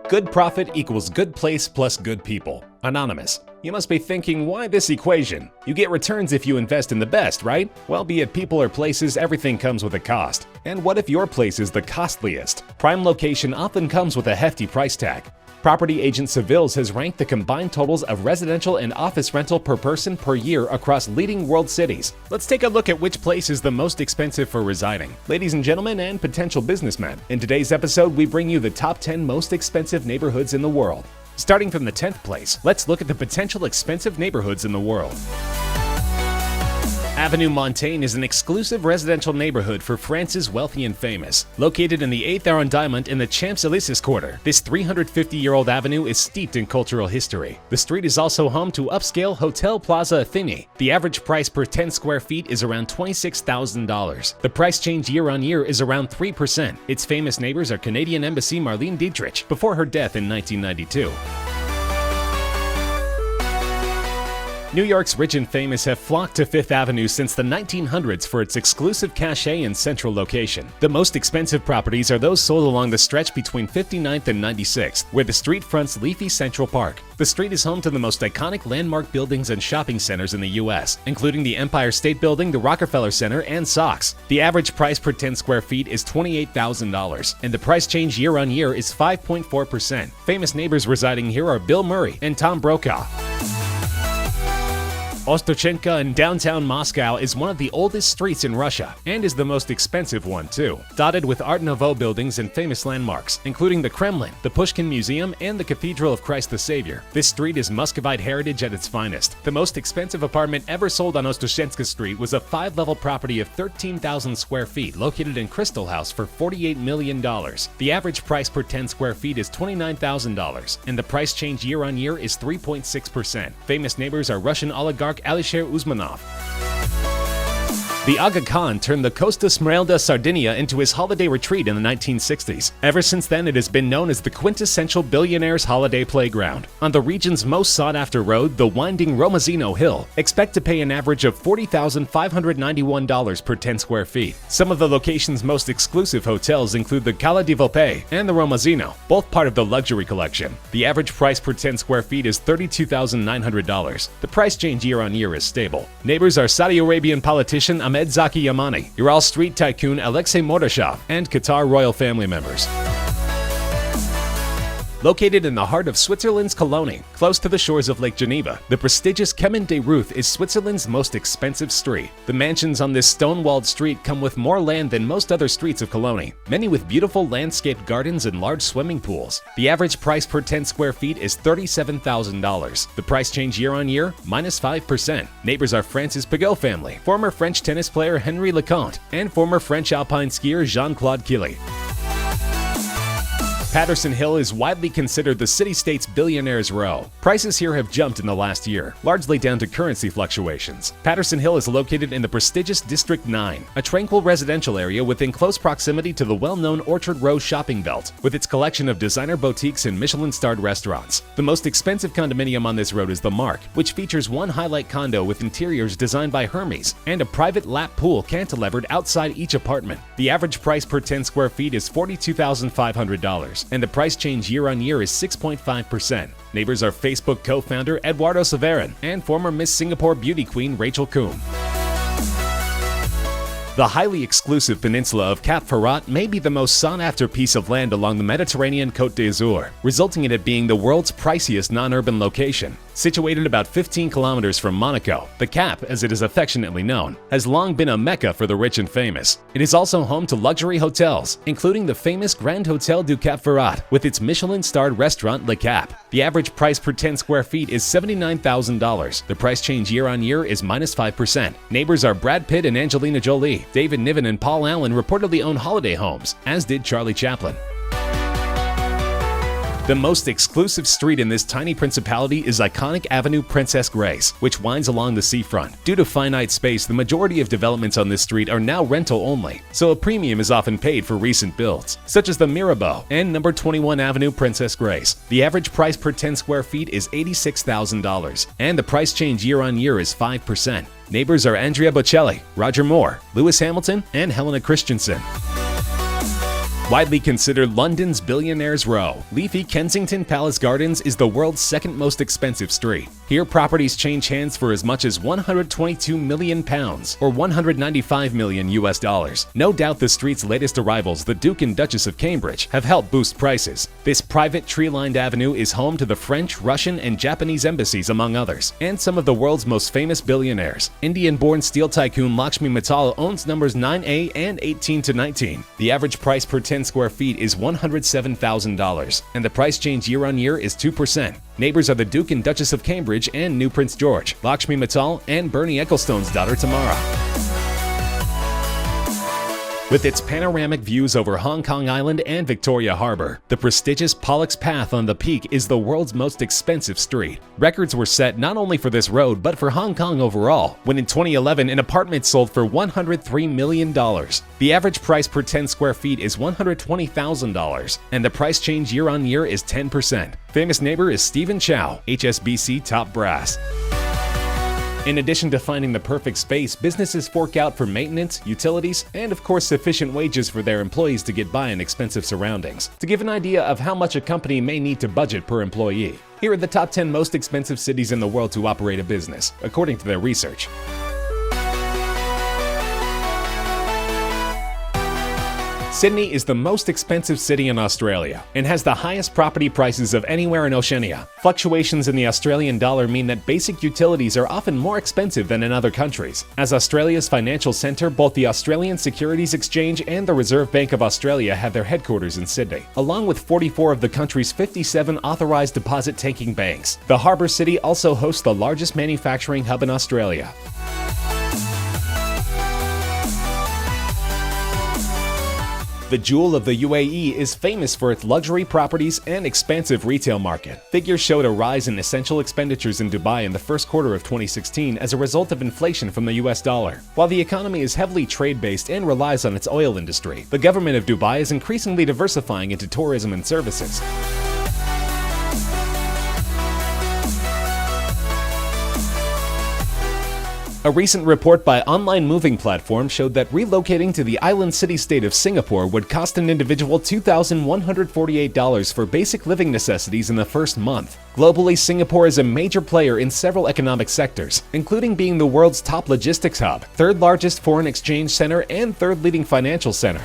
Good profit equals good place plus good people. Anonymous. You must be thinking, why this equation? You get returns if you invest in the best, right? Well, be it people or places, everything comes with a cost. And what if your place is the costliest? Prime location often comes with a hefty price tag. Property agent Savills has ranked the combined totals of residential and office rental per person per year across leading world cities. Let's take a look at which place is the most expensive for residing. Ladies and gentlemen and potential businessmen, in today's episode we bring you the top 10 most expensive neighborhoods in the world. Starting from the 10th place, let's look at the potential expensive neighborhoods in the world. Avenue Montaigne is an exclusive residential neighborhood for France's wealthy and famous. Located in the 8th arrondissement in the Champs-Élysées quarter, this 350-year-old avenue is steeped in cultural history. The street is also home to upscale Hotel Plaza Athénée. The average price per 10 square feet is around $26,000. The price change year on year is around 3%. Its famous neighbors are Canadian Embassy Marlene Dietrich before her death in 1992. New York's rich and famous have flocked to Fifth Avenue since the 1900s for its exclusive cachet and central location. The most expensive properties are those sold along the stretch between 59th and 96th, where the street fronts leafy Central Park. The street is home to the most iconic landmark buildings and shopping centers in the U.S., including the Empire State Building, the Rockefeller Center, and Saks. The average price per 10 square feet is $28,000, and the price change year on year is 5.4%. Famous neighbors residing here are Bill Murray and Tom Brokaw. Ostrochenka in downtown Moscow is one of the oldest streets in Russia, and is the most expensive one too. Dotted with Art Nouveau buildings and famous landmarks, including the Kremlin, the Pushkin Museum, and the Cathedral of Christ the Savior, this street is Muscovite heritage at its finest. The most expensive apartment ever sold on Ostrochenka Street was a 5-level property of 13,000 square feet located in Crystal House for $48 million. The average price per 10 square feet is $29,000, and the price change year on year is 3.6%. Famous neighbors are Russian oligarch Alisher Usmanov. The Aga Khan turned the Costa Smeralda Sardinia into his holiday retreat in the 1960s. Ever since then, it has been known as the quintessential billionaire's holiday playground. On the region's most sought-after road, the winding Romazino Hill, expect to pay an average of $40,591 per 10 square feet. Some of the location's most exclusive hotels include the Cala di Volpe and the Romazino, both part of the luxury collection. The average price per 10 square feet is $32,900. The price change year on year is stable. Neighbors are Saudi Arabian politician Ahmed Zaki Yamani, Ural Street tycoon Alexei Mordashov, and Qatar royal family members. Located in the heart of Switzerland's Cologne, close to the shores of Lake Geneva, the prestigious Chemin des Rues is Switzerland's most expensive street. The mansions on this stone-walled street come with more land than most other streets of Cologne, many with beautiful landscaped gardens and large swimming pools. The average price per 10 square feet is $37,000. The price change year on year, minus 5%. Neighbors are France's Piguet family, former French tennis player Henri Leconte, and former French alpine skier Jean-Claude Killy. Patterson Hill is widely considered the city-state's billionaire's row. Prices here have jumped in the last year, largely down to currency fluctuations. Patterson Hill is located in the prestigious District 9, a tranquil residential area within close proximity to the well-known Orchard Row shopping belt, with its collection of designer boutiques and Michelin-starred restaurants. The most expensive condominium on this road is the Mark, which features one highlight condo with interiors designed by Hermes and a private lap pool cantilevered outside each apartment. The average price per 10 square feet is $42,500. And the price change year on year is 6.5%. Neighbors are Facebook co-founder Eduardo Severin and former Miss Singapore beauty queen Rachel Coombe. The highly exclusive peninsula of Cap Ferrat may be the most sought-after piece of land along the Mediterranean Côte d'Azur, resulting in it being the world's priciest non-urban location. Situated about 15 kilometers from Monaco, the Cap, as it is affectionately known, has long been a mecca for the rich and famous. It is also home to luxury hotels, including the famous Grand Hotel du Cap Ferrat with its Michelin-starred restaurant Le Cap. The average price per 10 square feet is $79,000. The price change year on year is minus 5%. Neighbors are Brad Pitt and Angelina Jolie. David Niven and Paul Allen reportedly own holiday homes, as did Charlie Chaplin. The most exclusive street in this tiny principality is iconic Avenue Princess Grace, which winds along the seafront. Due to finite space, the majority of developments on this street are now rental only, so a premium is often paid for recent builds, such as the Mirabeau and number 21 Avenue Princess Grace. The average price per 10 square feet is $86,000, and the price change year on year is 5%. Neighbors are Andrea Bocelli, Roger Moore, Lewis Hamilton, and Helena Christensen. Widely considered London's Billionaires' Row, leafy Kensington Palace Gardens is the world's second most expensive street. Here, properties change hands for as much as £122 million, or $195 million US. No doubt the street's latest arrivals, the Duke and Duchess of Cambridge, have helped boost prices. This private tree-lined avenue is home to the French, Russian, and Japanese embassies, among others, and some of the world's most famous billionaires. Indian-born steel tycoon Lakshmi Mittal owns numbers 9A and 18 to 19. The average price per 10 square feet is $107,000, and the price change year on year is 2%. Neighbors are the Duke and Duchess of Cambridge and new Prince George, Lakshmi Mittal, and Bernie Ecclestone's daughter Tamara. With its panoramic views over Hong Kong Island and Victoria Harbor, the prestigious POLLOCK'S Path on the Peak is the world's most expensive street. Records were set not only for this road but for Hong Kong overall, when in 2011 an apartment sold for $103 million. The average price per 10 square feet is $120,000, and the price change year on year is 10%. Famous neighbor is Stephen Chow, HSBC top brass. In addition to finding the perfect space, businesses fork out for maintenance, utilities, and of course sufficient wages for their employees to get by in expensive surroundings. To give an idea of how much a company may need to budget per employee, here are the top 10 most expensive cities in the world to operate a business, according to their research. Sydney is the most expensive city in Australia and has the highest property prices of anywhere in Oceania. Fluctuations in the Australian dollar mean that basic utilities are often more expensive than in other countries. As Australia's financial centre, both the Australian Securities Exchange and the Reserve Bank of Australia have their headquarters in Sydney, along with 44 of the country's 57 authorised deposit-taking banks. The harbour city also hosts the largest manufacturing hub in Australia. The jewel of the UAE is famous for its luxury properties and expansive retail market. Figures showed a rise in essential expenditures in Dubai in the first quarter of 2016 as a result of inflation from the US dollar. While the economy is heavily trade-based and relies on its oil industry, the government of Dubai is increasingly diversifying into tourism and services. A recent report by online moving platform showed that relocating to the island city-state of Singapore would cost an individual $2,148 for basic living necessities in the first month. Globally, Singapore is a major player in several economic sectors, including being the world's top logistics hub, third largest foreign exchange center, and third leading financial center.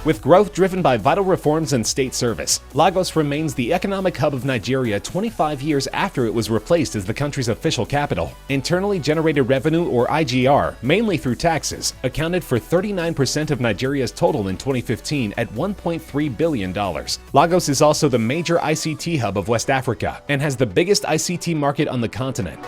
With growth driven by vital reforms and state service, Lagos remains the economic hub of Nigeria 25 years after it was replaced as the country's official capital. Internally generated revenue, or IGR, mainly through taxes, accounted for 39% of Nigeria's total in 2015 at $1.3 billion. Lagos is also the major ICT hub of West Africa and has the biggest ICT market on the continent.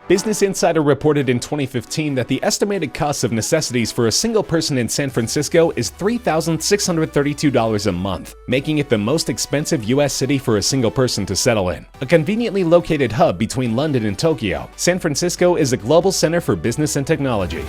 Business Insider reported in 2015 that the estimated cost of necessities for a single person in San Francisco is $3,632 a month, making it the most expensive U.S. city for a single person to settle in. A conveniently located hub between London and Tokyo, San Francisco is a global center for business and technology.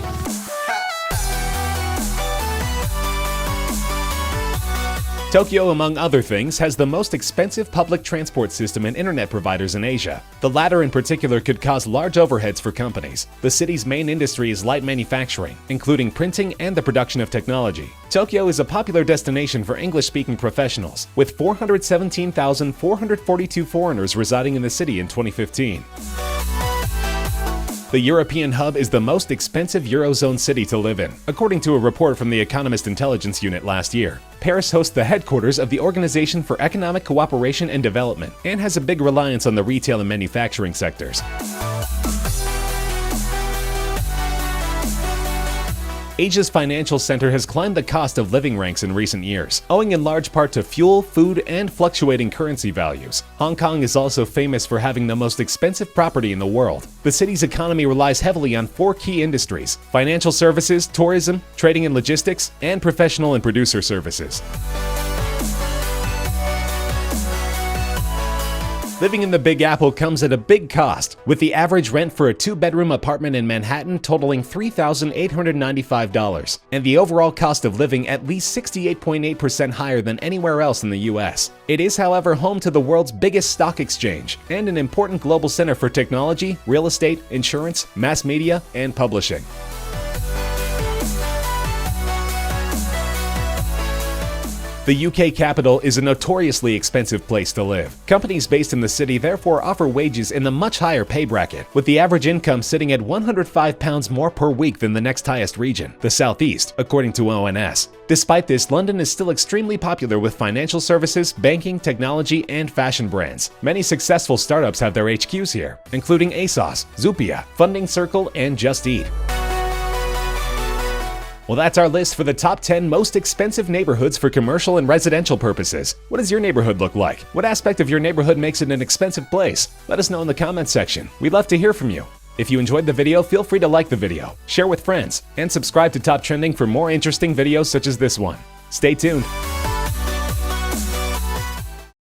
Tokyo, among other things, has the most expensive public transport system and internet providers in Asia. The latter in particular could cause large overheads for companies. The city's main industry is light manufacturing, including printing and the production of technology. Tokyo is a popular destination for English-speaking professionals, with 417,442 foreigners residing in the city in 2015. The European hub is the most expensive Eurozone city to live in, according to a report from the Economist Intelligence Unit last year. Paris hosts the headquarters of the Organization for Economic Cooperation and Development and has a big reliance on the retail and manufacturing sectors. Asia's financial center has climbed the cost of living ranks in recent years, owing in large part to fuel, food, and fluctuating currency values. Hong Kong is also famous for having the most expensive property in the world. The city's economy relies heavily on four key industries: financial services, tourism, trading and logistics, and professional and producer services. Living in the Big Apple comes at a big cost, with the average rent for a 2-bedroom apartment in Manhattan totaling $3,895, and the overall cost of living at least 68.8% higher than anywhere else in the US. It is, however, home to the world's biggest stock exchange and an important global center for technology, real estate, insurance, mass media, and publishing. The UK capital is a notoriously expensive place to live. Companies based in the city therefore offer wages in the much higher pay bracket, with the average income sitting at £105 more per week than the next highest region, the South East, according to ONS. Despite this, London is still extremely popular with financial services, banking, technology, and fashion brands. Many successful startups have their HQs here, including ASOS, Zoopia, Funding Circle, and Just Eat. Well, that's our list for the top 10 most expensive neighborhoods for commercial and residential purposes. What does your neighborhood look like? What aspect of your neighborhood makes it an expensive place? Let us know in the comments section. We'd love to hear from you. If you enjoyed the video, feel free to like the video, share with friends, and subscribe to Top Trending for more interesting videos such as this one. Stay tuned.